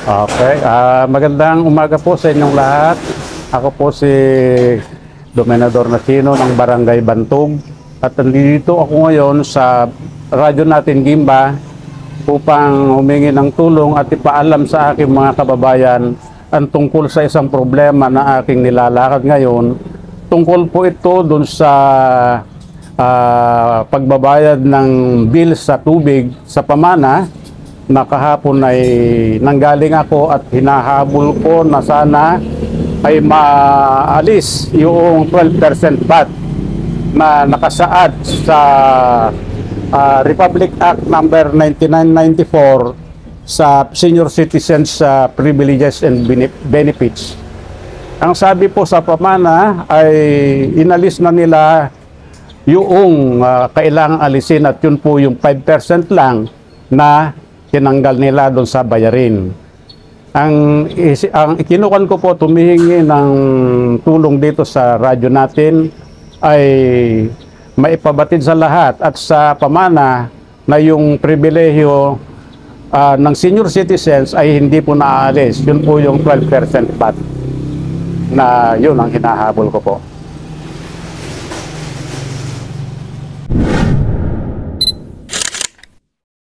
Okay, magandang umaga po sa inyong lahat. Ako po si Dominador Nasino ng Barangay Bantog. At nandito ako ngayon sa radyo natin Gimba upang humingi ng tulong at ipaalam sa aking mga kababayan ang tungkol sa isang problema na aking nilalakad ngayon. Tungkol po ito dun sa pagbabayad ng bill sa tubig sa pamana na kahapon ay nanggaling ako at hinahabol ko na sana ay maalis yung 12% VAT na nakasaad sa Republic Act number 9994 sa senior citizens privileges and benefits. Ang sabi po sa pamana ay inalis na nila yung kailangang alisin at yun po yung 5% lang na tinanggal nila doon sa bayarin. Ang ikinukan ko po tumihingi ng tulong dito sa radyo natin ay maipabatid sa lahat at sa pamana na yung pribilehyo ng senior citizens ay hindi po naaalis. Yun po yung 12% VAT na yun ang hinahabol ko po.